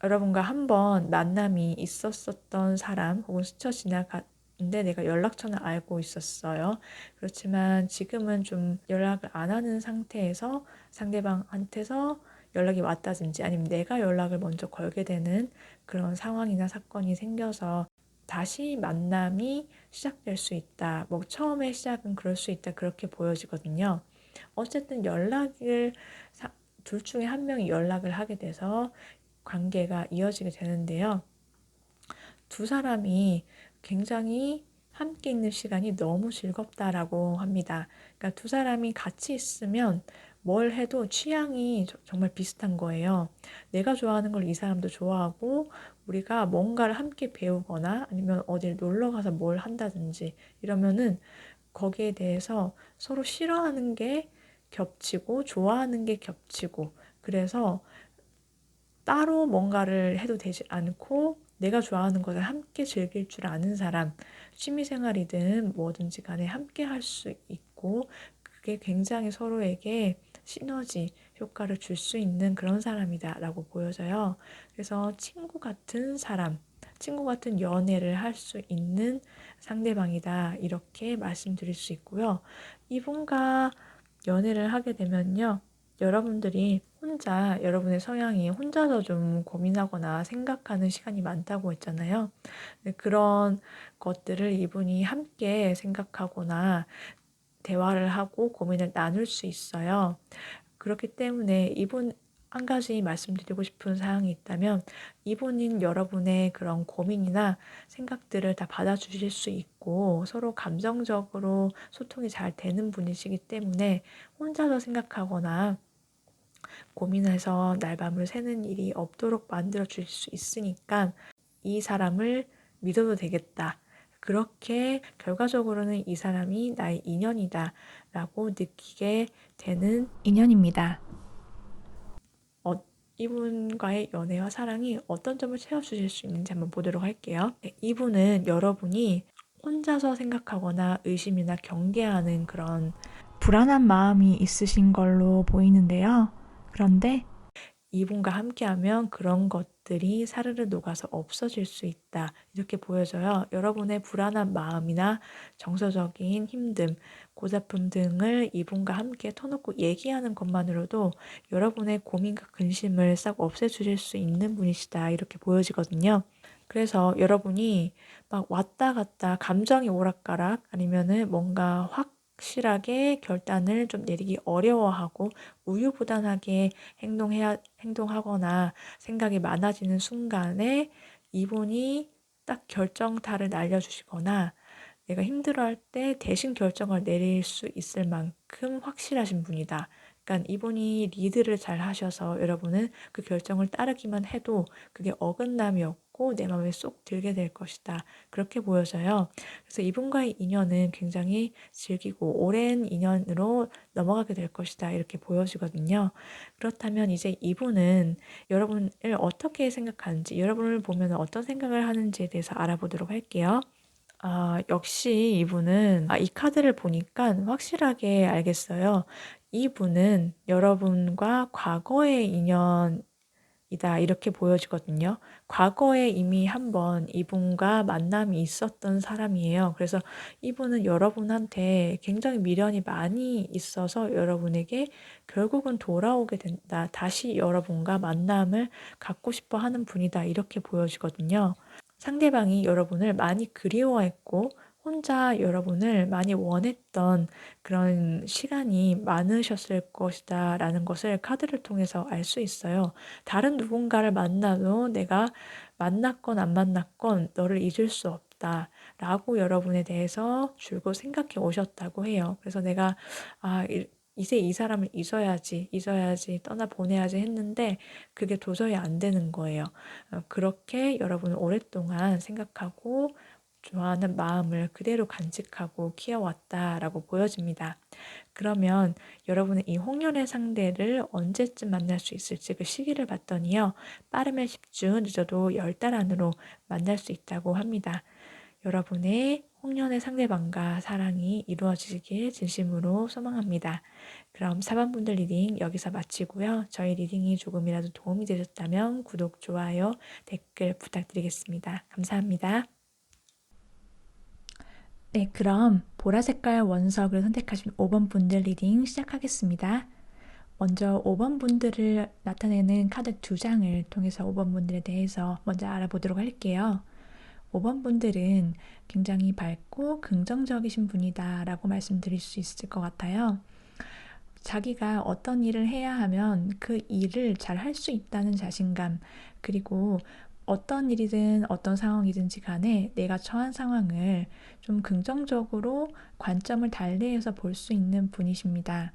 여러분과 한번 만남이 있었었던 사람 혹은 스쳐 지나갔는데 내가 연락처는 알고 있었어요. 그렇지만 지금은 좀 연락을 안 하는 상태에서 상대방한테서 연락이 왔다든지 아니면 내가 연락을 먼저 걸게 되는 그런 상황이나 사건이 생겨서 다시 만남이 시작될 수 있다. 뭐 처음에 시작은 그럴 수 있다. 그렇게 보여지거든요. 어쨌든 둘 중에 한 명이 연락을 하게 돼서 관계가 이어지게 되는데요. 두 사람이 굉장히 함께 있는 시간이 너무 즐겁다라고 합니다. 그러니까 두 사람이 같이 있으면 뭘 해도 취향이 정말 비슷한 거예요. 내가 좋아하는 걸 이 사람도 좋아하고 우리가 뭔가를 함께 배우거나 아니면 어딜 놀러 가서 뭘 한다든지 이러면은 거기에 대해서 서로 싫어하는 게 겹치고 좋아하는 게 겹치고 그래서 따로 뭔가를 해도 되지 않고 내가 좋아하는 것을 함께 즐길 줄 아는 사람, 취미생활이든 뭐든지 간에 함께 할 수 있고 그게 굉장히 서로에게 시너지 효과를 줄 수 있는 그런 사람이다라고 보여져요. 그래서 친구 같은 사람, 친구 같은 연애를 할 수 있는 상대방이다 이렇게 말씀드릴 수 있고요. 이분과 연애를 하게 되면요. 여러분들이 여러분의 성향이 혼자서 좀 고민하거나 생각하는 시간이 많다고 했잖아요. 네, 그런 것들을 이분이 함께 생각하거나 대화를 하고 고민을 나눌 수 있어요. 그렇기 때문에 한 가지 말씀드리고 싶은 사항이 있다면 이분인 여러분의 그런 고민이나 생각들을 다 받아주실 수 있고 서로 감정적으로 소통이 잘 되는 분이시기 때문에 혼자서 생각하거나 고민해서 날밤을 새는 일이 없도록 만들어 주실 수 있으니까 이 사람을 믿어도 되겠다. 그렇게 결과적으로는 이 사람이 나의 인연이다 라고 느끼게 되는 인연입니다. 이분과의 연애와 사랑이 어떤 점을 채워주실 수 있는지 한번 보도록 할게요. 네, 이분은 여러분이 혼자서 생각하거나 의심이나 경계하는 그런 불안한 마음이 있으신 걸로 보이는데요. 그런데 이분과 함께하면 그런 것들이 사르르 녹아서 없어질 수 있다. 이렇게 보여져요. 여러분의 불안한 마음이나 정서적인 힘듦, 고달픔 등을 이분과 함께 터놓고 얘기하는 것만으로도 여러분의 고민과 근심을 싹 없애주실 수 있는 분이시다. 이렇게 보여지거든요. 그래서 여러분이 막 왔다 갔다 감정이 오락가락 아니면은 뭔가 확실하게 결단을 좀 내리기 어려워하고 우유부단하게 행동하거나 생각이 많아지는 순간에 이분이 딱 결정타를 날려주시거나 내가 힘들어할 때 대신 결정을 내릴 수 있을 만큼 확실하신 분이다. 그러니까 이분이 리드를 잘 하셔서 여러분은 그 결정을 따르기만 해도 그게 어긋남이 없고 내 마음에 쏙 들게 될 것이다. 그렇게 보여져요. 그래서 이분과의 인연은 굉장히 즐기고 오랜 인연으로 넘어가게 될 것이다. 이렇게 보여지거든요. 그렇다면 이제 이분은 여러분을 어떻게 생각하는지, 여러분을 보면 어떤 생각을 하는지에 대해서 알아보도록 할게요. 아, 역시 이분은 이 카드를 보니까 확실하게 알겠어요. 이분은 여러분과 과거의 인연이다 이렇게 보여지거든요. 과거에 이미 한번 이분과 만남이 있었던 사람이에요. 그래서 이분은 여러분한테 굉장히 미련이 많이 있어서 여러분에게 결국은 돌아오게 된다. 다시 여러분과 만남을 갖고 싶어 하는 분이다. 이렇게 보여지거든요. 상대방이 여러분을 많이 그리워했고 혼자 여러분을 많이 원했던 그런 시간이 많으셨을 것이다 라는 것을 카드를 통해서 알 수 있어요. 다른 누군가를 만나도 내가 만났건 안 만났건 너를 잊을 수 없다 라고 여러분에 대해서 줄곧 생각해 오셨다고 해요. 그래서 내가 아, 이제 이 사람을 잊어야지, 떠나보내야지 했는데 그게 도저히 안 되는 거예요. 그렇게 여러분을 오랫동안 생각하고 좋아하는 마음을 그대로 간직하고 키워왔다라고 보여집니다. 그러면 여러분은 이 홍련의 상대를 언제쯤 만날 수 있을지 그 시기를 봤더니요. 빠르면 10주, 늦어도 10달 안으로 만날 수 있다고 합니다. 여러분의 홍련의 상대방과 사랑이 이루어지길 진심으로 소망합니다. 그럼 4번분들 리딩 여기서 마치고요. 저희 리딩이 조금이라도 도움이 되셨다면 구독, 좋아요, 댓글 부탁드리겠습니다. 감사합니다. 네, 그럼 보라 색깔 원석을 선택하신 5번 분들 리딩 시작하겠습니다. 먼저 5번 분들을 나타내는 카드 2장을 통해서 5번 분들에 대해서 먼저 알아보도록 할게요. 5번 분들은 굉장히 밝고 긍정적이신 분이다 라고 말씀드릴 수 있을 것 같아요. 자기가 어떤 일을 해야 하면 그 일을 잘 할 수 있다는 자신감, 그리고 어떤 일이든 어떤 상황이든지 간에 내가 처한 상황을 좀 긍정적으로 관점을 달리해서 볼 수 있는 분이십니다.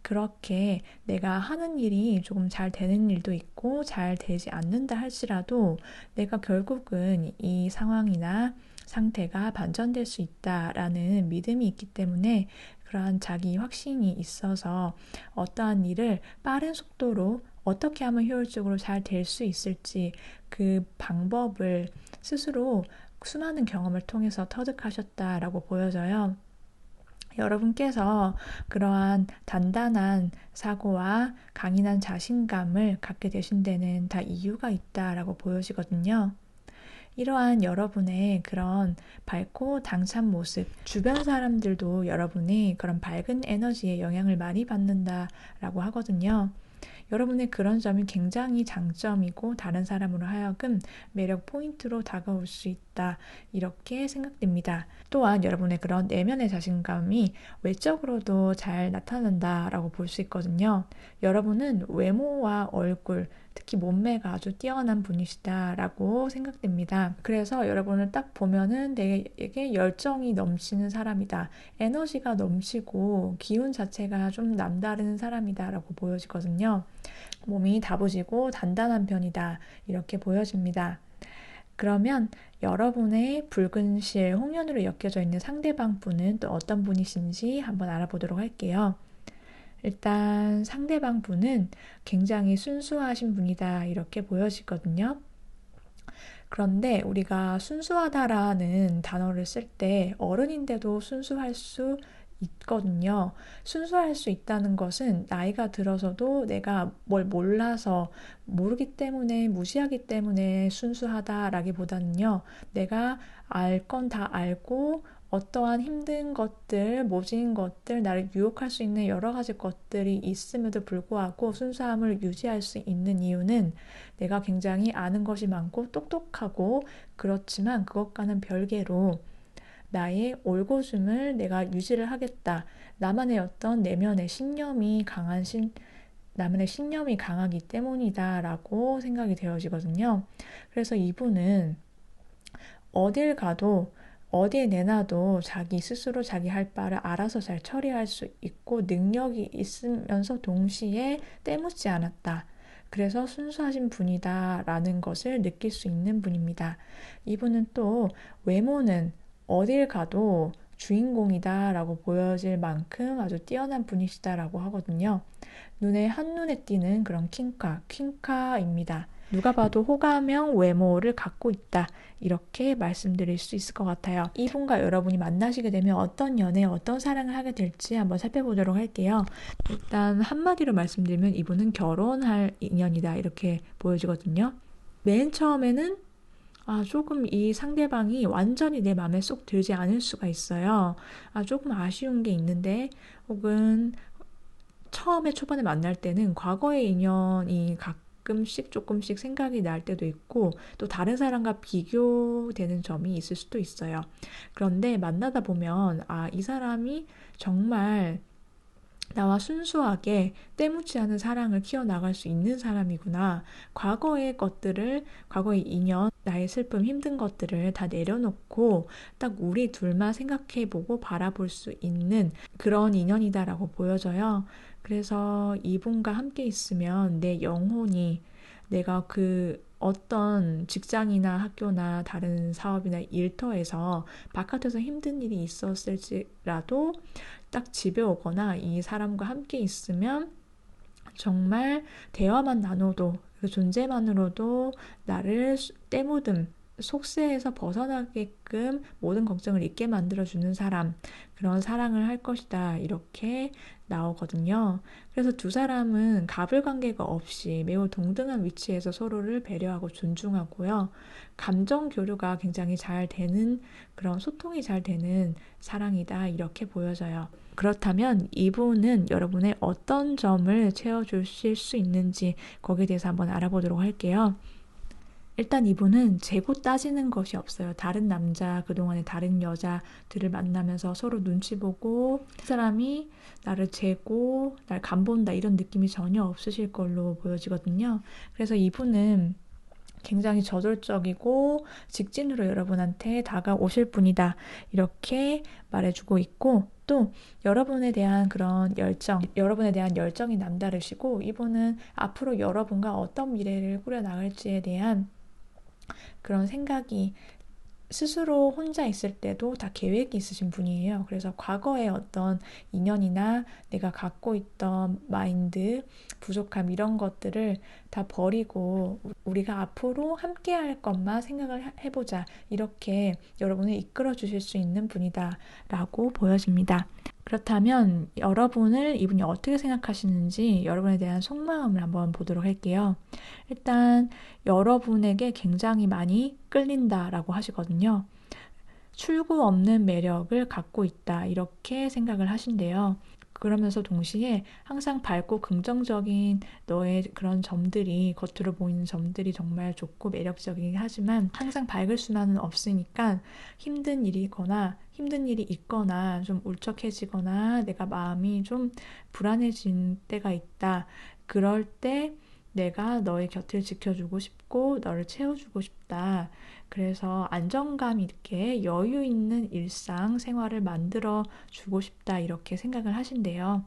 그렇게 내가 하는 일이 조금 잘 되는 일도 있고 잘 되지 않는다 할지라도 내가 결국은 이 상황이나 상태가 반전될 수 있다라는 믿음이 있기 때문에 그러한 자기 확신이 있어서 어떠한 일을 빠른 속도로 어떻게 하면 효율적으로 잘 될 수 있을지 그 방법을 스스로 수많은 경험을 통해서 터득하셨다라고 보여져요. 여러분께서 그러한 단단한 사고와 강인한 자신감을 갖게 되신 데는 다 이유가 있다라고 보여지거든요. 이러한 여러분의 그런 밝고 당찬 모습, 주변 사람들도 여러분이 그런 밝은 에너지에 영향을 많이 받는다라고 하거든요. 여러분의 그런 점이 굉장히 장점이고 다른 사람으로 하여금 매력 포인트로 다가올 수 있다. 이렇게 생각됩니다. 또한 여러분의 그런 내면의 자신감이 외적으로도 잘 나타난다라고 볼 수 있거든요. 여러분은 외모와 얼굴, 특히 몸매가 아주 뛰어난 분이시다라고 생각됩니다. 그래서 여러분을 딱 보면은 내게 열정이 넘치는 사람이다. 에너지가 넘치고 기운 자체가 좀 남다른 사람이다라고 보여지거든요. 몸이 다부지고 단단한 편이다. 이렇게 보여집니다. 그러면 여러분의 붉은 실, 홍련으로 엮여져 있는 상대방 분은 또 어떤 분이신지 한번 알아보도록 할게요. 일단 상대방 분은 굉장히 순수하신 분이다 이렇게 보여지거든요. 그런데 우리가 순수하다라는 단어를 쓸 때 어른인데도 순수할 수 있거든요. 순수할 수 있다는 것은 나이가 들어서도 내가 뭘 몰라서 모르기 때문에 무시하기 때문에 순수하다라기보다는요. 내가 알 건 다 알고 어떠한 힘든 것들, 모진 것들, 나를 유혹할 수 있는 여러 가지 것들이 있음에도 불구하고 순수함을 유지할 수 있는 이유는 내가 굉장히 아는 것이 많고 똑똑하고 그렇지만 그것과는 별개로 나의 올곧음을 내가 유지를 하겠다. 나만의 어떤 내면의 나만의 신념이 강하기 때문이다라고 생각이 되어지거든요. 그래서 이분은 어딜 가도 어디에 내놔도 자기 스스로 자기 할 바를 알아서 잘 처리할 수 있고 능력이 있으면서 동시에 때묻지 않았다. 그래서 순수하신 분이다라는 것을 느낄 수 있는 분입니다. 이분은 또 외모는 어딜 가도 주인공이다라고 보여질 만큼 아주 뛰어난 분이시다라고 하거든요. 눈에 한눈에 띄는 그런 퀸카입니다. 누가 봐도 호감형 외모를 갖고 있다. 이렇게 말씀드릴 수 있을 것 같아요. 이분과 여러분이 만나시게 되면 어떤 연애, 어떤 사랑을 하게 될지 한번 살펴보도록 할게요. 일단 한마디로 말씀드리면 이분은 결혼할 인연이다. 이렇게 보여지거든요. 맨 처음에는 조금 이 상대방이 완전히 내 마음에 쏙 들지 않을 수가 있어요. 조금 아쉬운 게 있는데 혹은 처음에 초반에 만날 때는 과거의 인연이 가끔씩 조금씩 생각이 날 때도 있고 또 다른 사람과 비교되는 점이 있을 수도 있어요. 그런데 만나다 보면 이 사람이 정말 나와 순수하게 때묻지 않은 사랑을 키워나갈 수 있는 사람이구나. 과거의 인연, 나의 슬픔, 힘든 것들을 다 내려놓고 딱 우리 둘만 생각해보고 바라볼 수 있는 그런 인연이다라고 보여져요. 그래서 이분과 함께 있으면 내 영혼이 내가 그 어떤 직장이나 학교나 다른 사업이나 일터에서 바깥에서 힘든 일이 있었을지라도 딱 집에 오거나 이 사람과 함께 있으면 정말 대화만 나눠도 그 존재만으로도 나를 때묻음, 속세에서 벗어나게끔 모든 걱정을 잊게 만들어주는 사람, 그런 사랑을 할 것이다. 이렇게 나오거든요. 그래서 두 사람은 갑을 관계가 없이 매우 동등한 위치에서 서로를 배려하고 존중하고요. 감정 교류가 굉장히 잘 되는 그런 소통이 잘 되는 사랑이다. 이렇게 보여져요. 그렇다면 이분은 여러분의 어떤 점을 채워주실 수 있는지 거기에 대해서 한번 알아보도록 할게요. 일단 이분은 재고 따지는 것이 없어요. 다른 남자, 그동안에 다른 여자들을 만나면서 서로 눈치 보고 그 사람이 나를 재고, 날 간본다 이런 느낌이 전혀 없으실 걸로 보여지거든요. 그래서 이분은 굉장히 저돌적이고 직진으로 여러분한테 다가오실 분이다. 이렇게 말해주고 있고 또 여러분에 대한 그런 여러분에 대한 열정이 남다르시고 이분은 앞으로 여러분과 어떤 미래를 꾸려나갈지에 대한 그런 생각이 스스로 혼자 있을 때도 다 계획이 있으신 분이에요. 그래서 과거의 어떤 인연이나 내가 갖고 있던 마인드, 부족함 이런 것들을 다 버리고 우리가 앞으로 함께 할 것만 생각을 해보자. 이렇게 여러분을 이끌어 주실 수 있는 분이다 라고 보여집니다. 그렇다면 여러분을 이분이 어떻게 생각하시는지 여러분에 대한 속마음을 한번 보도록 할게요. 일단 여러분에게 굉장히 많이 끌린다라고 하시거든요. 출구 없는 매력을 갖고 있다 이렇게 생각을 하신대요. 그러면서 동시에 항상 밝고 긍정적인 너의 그런 점들이 겉으로 보이는 점들이 정말 좋고 매력적이긴 하지만 항상 밝을 수만은 없으니까 힘든 일이 있거나 좀 울적해지거나 내가 마음이 좀 불안해진 때가 있다. 그럴 때 내가 너의 곁을 지켜주고 싶고 너를 채워주고 싶다. 그래서 안정감 있게 여유 있는 일상 생활을 만들어 주고 싶다. 이렇게 생각을 하신대요.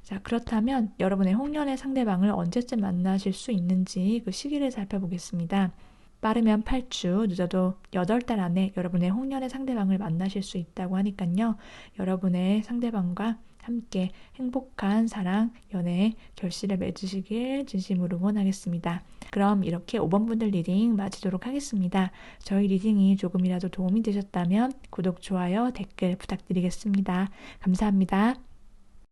자, 그렇다면 여러분의 홍련의 상대방을 언제쯤 만나실 수 있는지 그 시기를 살펴보겠습니다. 빠르면 8주, 늦어도 8달 안에 여러분의 홍련의 상대방을 만나실 수 있다고 하니까요. 여러분의 상대방과 함께 행복한 사랑, 연애, 결실을 맺으시길 진심으로 응원하겠습니다. 그럼 이렇게 5번 분들 리딩 마치도록 하겠습니다. 저희 리딩이 조금이라도 도움이 되셨다면 구독, 좋아요, 댓글 부탁드리겠습니다. 감사합니다.